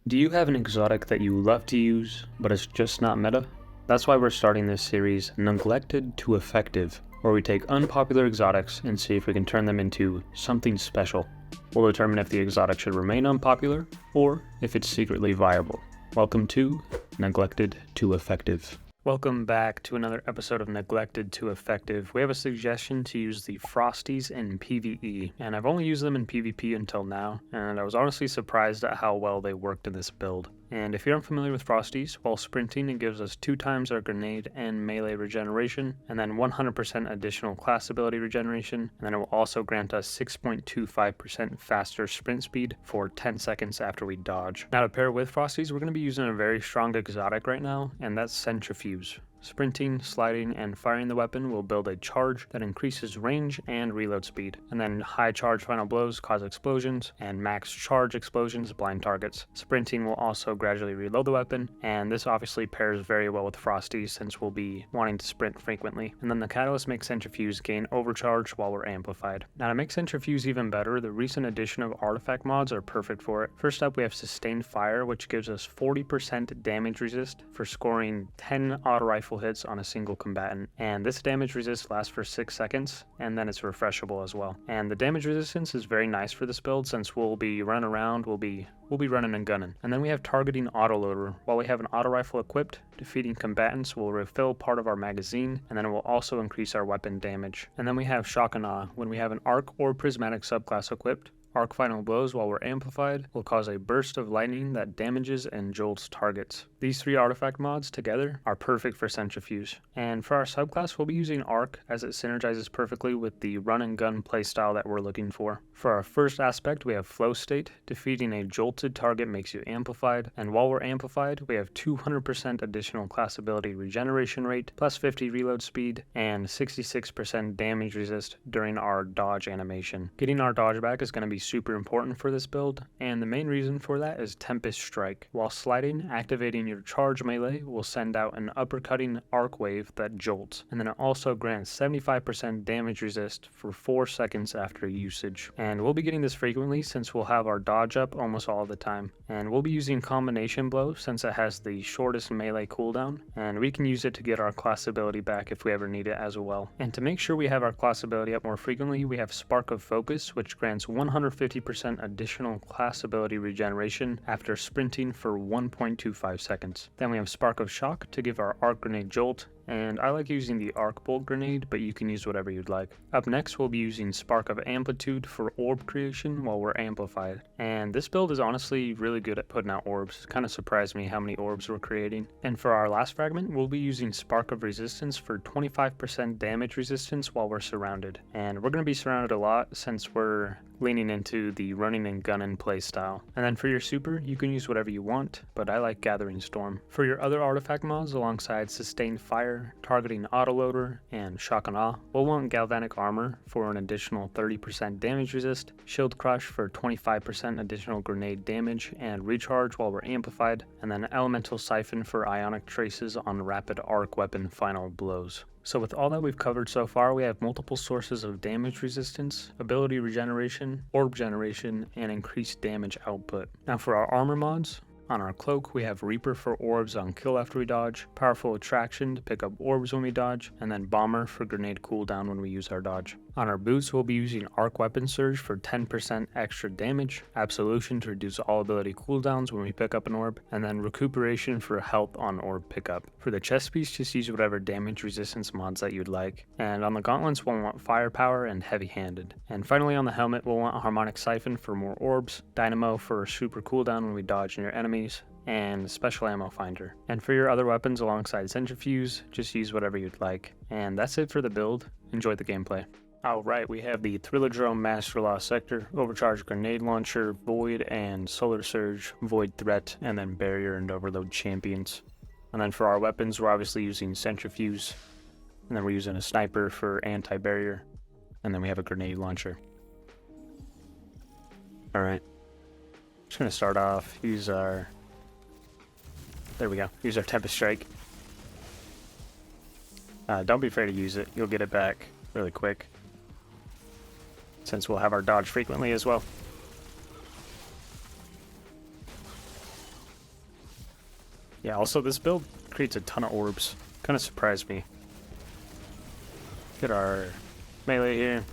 Do you have an exotic that you love to use, but it's just not meta? That's why we're starting this series, Neglected to Effective, where we take unpopular exotics and see if we can turn them into something special. We'll determine if the exotic should remain unpopular, or if it's secretly viable. Welcome to Neglected to Effective. Welcome back to another episode of Neglected to Effective. We have a suggestion to use the Frosties in PvE, and I've only used them in PvP until now, and I was honestly surprised at how well they worked in this build. And if you're unfamiliar with Frosties, while sprinting it gives us 2 times our grenade and melee regeneration, and then 100% additional class ability regeneration, and then it will also grant us 6.25% faster sprint speed for 10 seconds after we dodge. Now to pair with Frosties, we're going to be using a very strong exotic right now, and that's Centrifuge. Sprinting, sliding, and firing the weapon will build a charge that increases range and reload speed, and then high charge final blows cause explosions, and max charge explosions blind targets. Sprinting will also gradually reload the weapon, and this obviously pairs very well with Frosty since we'll be wanting to sprint frequently. And then the Catalyst makes Centrifuge gain overcharge while we're amplified. Now to make Centrifuge even better, the recent addition of artifact mods are perfect for it. First up we have Sustained Fire, which gives us 40% damage resist for scoring 10 auto rifle hits on a single combatant, and this damage resist lasts for 6 seconds, and then it's refreshable as well. And the damage resistance is very nice for this build since we'll be running around, we'll be running and gunning. And then we have Targeting Autoloader. While we have an auto rifle equipped, defeating combatants will refill part of our magazine, and then it will also increase our weapon damage. And then we have Shock and Awe. When we have an Arc or Prismatic subclass equipped, Arc Final Blows while we're amplified will cause a burst of lightning that damages and jolts targets. These 3 artifact mods together are perfect for Centrifuge. And for our subclass, we'll be using Arc as it synergizes perfectly with the run and gun playstyle that we're looking for. For our first aspect, we have Flow State. Defeating a jolted target makes you amplified, and while we're amplified, we have 200% additional class ability regeneration rate, plus 50 reload speed, and 66% damage resist during our dodge animation. Getting our dodge back is going to be super important for this build, and the main reason for that is Tempest Strike. While sliding, activating your charge melee will send out an uppercutting arc wave that jolts, and then it also grants 75% damage resist for 4 seconds after usage. And we'll be getting this frequently since we'll have our dodge up almost all the time. And we'll be using Combination Blow since it has the shortest melee cooldown, and we can use it to get our class ability back if we ever need it as well. And to make sure we have our class ability up more frequently, we have Spark of Focus, which grants 150% additional class ability regeneration after sprinting for 1.25 seconds. Then we have Spark of Shock to give our Arc Grenade Jolt, and I like using the Arc Bolt Grenade, but you can use whatever you'd like. Up next, we'll be using Spark of Amplitude for orb creation while we're amplified. And this build is honestly really good at putting out orbs. It kind of surprised me how many orbs we're creating. And for our last fragment, we'll be using Spark of Resistance for 25% damage resistance while we're surrounded. And we're going to be surrounded a lot since we're leaning into the running and gunning playstyle. And then for your super, you can use whatever you want, but I like Gathering Storm. For your other artifact mods alongside Sustained Fire, Targeting Autoloader, and Shock and Awe, we'll want Galvanic Armor for an additional 30% damage resist, Shield Crush for 25% additional grenade damage and recharge while we're amplified, and then Elemental Siphon for Ionic Traces on rapid arc weapon final blows. So with all that we've covered so far, we have multiple sources of damage resistance, ability regeneration, orb generation, and increased damage output. Now for our armor mods, on our cloak, we have Reaper for orbs on kill after we dodge, Powerful Attraction to pick up orbs when we dodge, and then Bomber for grenade cooldown when we use our dodge. On our boots, we'll be using Arc Weapon Surge for 10% extra damage, Absolution to reduce all ability cooldowns when we pick up an orb, and then Recuperation for health on orb pickup. For the chest piece, just use whatever damage resistance mods that you'd like. And on the gauntlets, we'll want Firepower and Heavy Handed. And finally on the helmet, we'll want Harmonic Siphon for more orbs, Dynamo for super cooldown when we dodge near enemies, and Special Ammo Finder. And for your other weapons alongside Centrifuge, just use whatever you'd like. And that's it for the build. Enjoy the gameplay. Alright, we have the Thrillodrome Master Law Sector, Overcharge Grenade Launcher, Void and Solar Surge, Void Threat, and then Barrier and Overload Champions. And then for our weapons, we're obviously using Centrifuge, and then we're using a Sniper for Anti-Barrier, and then we have a Grenade Launcher. Alright, just gonna start off, use our Tempest Strike. Don't be afraid to use it, you'll get it back really quick, since we'll have our dodge frequently as well. Yeah, also this build creates a ton of orbs. Kind of surprised me. Get our melee here.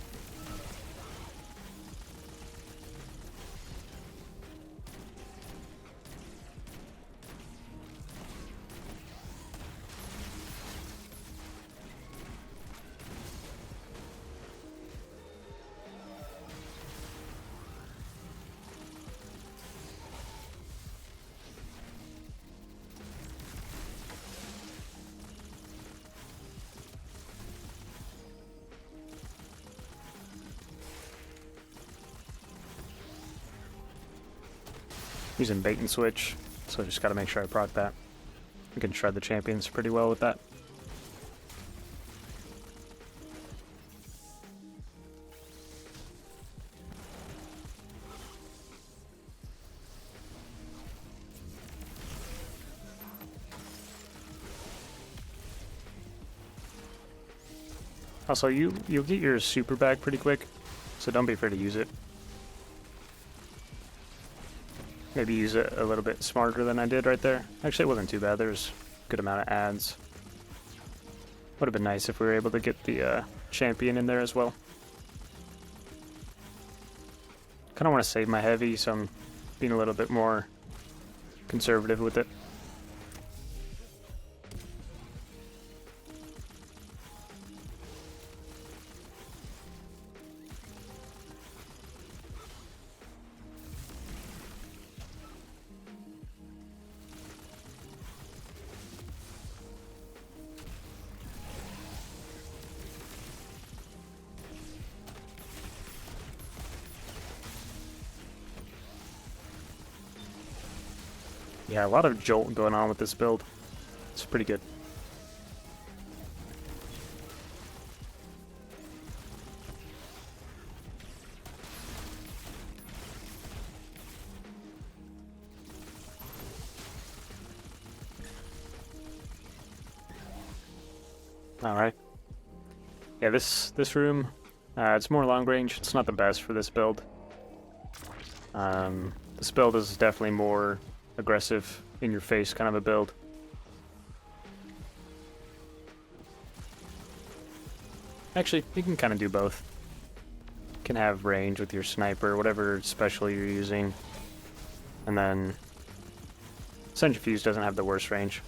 Using bait and switch, so I just gotta make sure I proc that. I can shred the champions pretty well with that. Also, you'll get your super back pretty quick, so don't be afraid to use it. Maybe use it a little bit smarter than I did right there. Actually, it wasn't too bad. There was a good amount of ads. Would have been nice if we were able to get the champion in there as well. Kind of want to save my heavy, so I'm being a little bit more conservative with it. Yeah, a lot of jolt going on with this build. It's pretty good. Alright. Yeah, this room, it's more long range. It's not the best for this build. This build is definitely more aggressive, in your face kind of a build. Actually, you can kind of do both. You can have range with your sniper, whatever special you're using. And then Centrifuge doesn't have the worst range.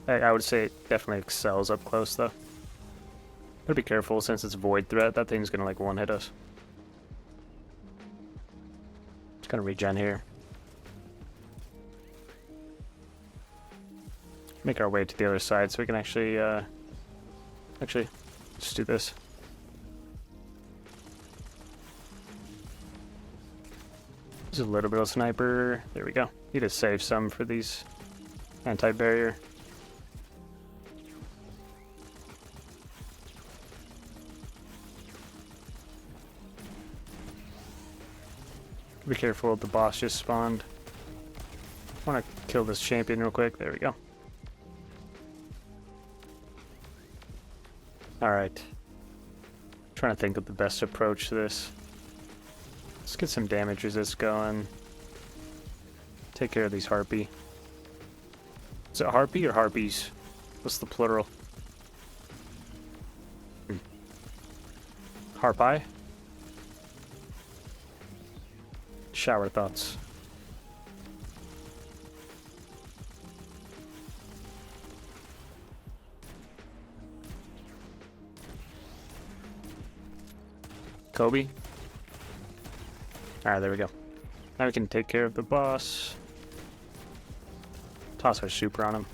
I would say it definitely excels up close though. Gotta be careful since it's Void Threat, that thing's gonna like one-hit us. Just gonna regen here. Make our way to the other side so we can actually, just do this. Just a little bit of sniper. There we go. Need to save some for these anti-barrier. Be careful, the boss just spawned. I want to kill this champion real quick. There we go. Alright. Trying to think of the best approach to this. Let's get some damage resist going. Take care of these harpy. Is it harpy or harpies? What's the plural? Harpi? Shower thoughts. Kobe? Alright, there we go. Now we can take care of the boss. Toss our super on him.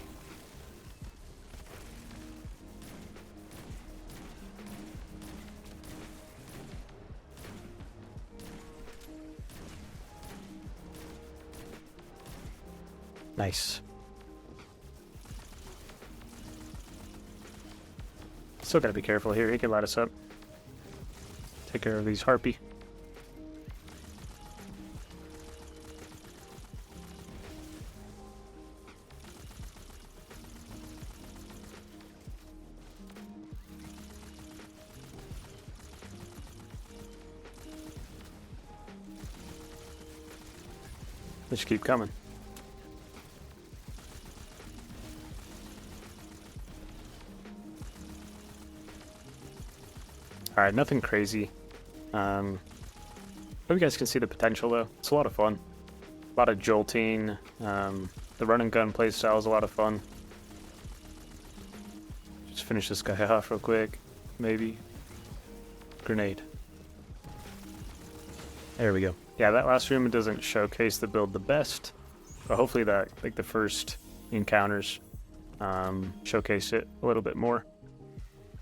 Nice. Still gotta be careful here, he can light us up. Take care of these harpy. Let's keep coming. Alright, nothing crazy. Hope you guys can see the potential though. It's a lot of fun. A lot of jolting. The run and gun playstyle is a lot of fun. Just finish this guy off real quick. Maybe. Grenade. There we go. Yeah, that last room doesn't showcase the build the best, but hopefully that, like the first encounters, showcase it a little bit more.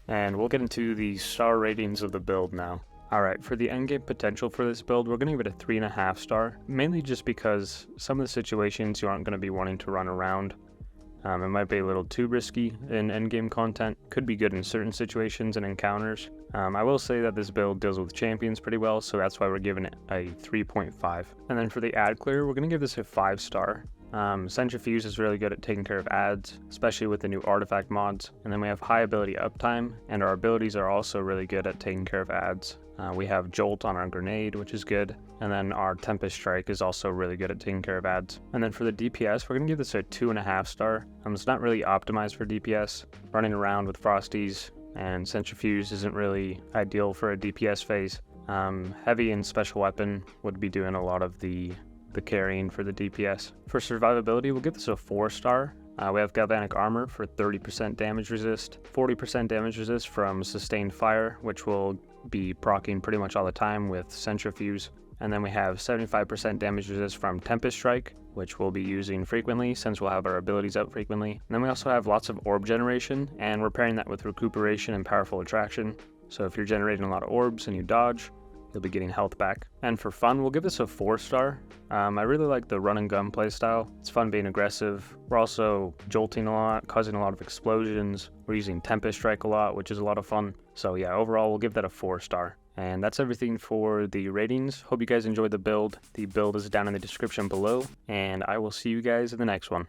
And we'll get into the star ratings of the build now. Alright, for the endgame potential for this build, we're going to give it a 3.5 star, mainly just because some of the situations you aren't going to be wanting to run around. It might be a little too risky in endgame content, could be good in certain situations and encounters. I will say that this build deals with champions pretty well, so that's why we're giving it a 3.5. And then for the ad clear, we're going to give this a 5 star. Centrifuge is really good at taking care of ads, especially with the new artifact mods. And then we have high ability uptime, and our abilities are also really good at taking care of ads. We have Jolt on our grenade, which is good, and then our Tempest Strike is also really good at taking care of ads. And then for the DPS, we're going to give this a 2.5 star. It's not really optimized for DPS. Running around with Frosties and Centrifuge isn't really ideal for a DPS phase. Heavy and Special Weapon would be doing a lot of the carrying for the DPS. For survivability, we'll give this a 4 star. We have Galvanic Armor for 30% damage resist, 40% damage resist from Sustained Fire, which will be proccing pretty much all the time with Centrifuge. And then we have 75% damage resist from Tempest Strike, which we'll be using frequently since we'll have our abilities out frequently. And then we also have lots of orb generation, and we're pairing that with recuperation and powerful attraction. So if you're generating a lot of orbs and you dodge, you'll be getting health back. And for fun, we'll give this a 4 star. I really like the run and gun playstyle. It's fun being aggressive. We're also jolting a lot, causing a lot of explosions. We're using Tempest Strike a lot, which is a lot of fun. So yeah, overall, we'll give that a 4 star. And that's everything for the ratings. Hope you guys enjoyed the build. The build is down in the description below, and I will see you guys in the next one.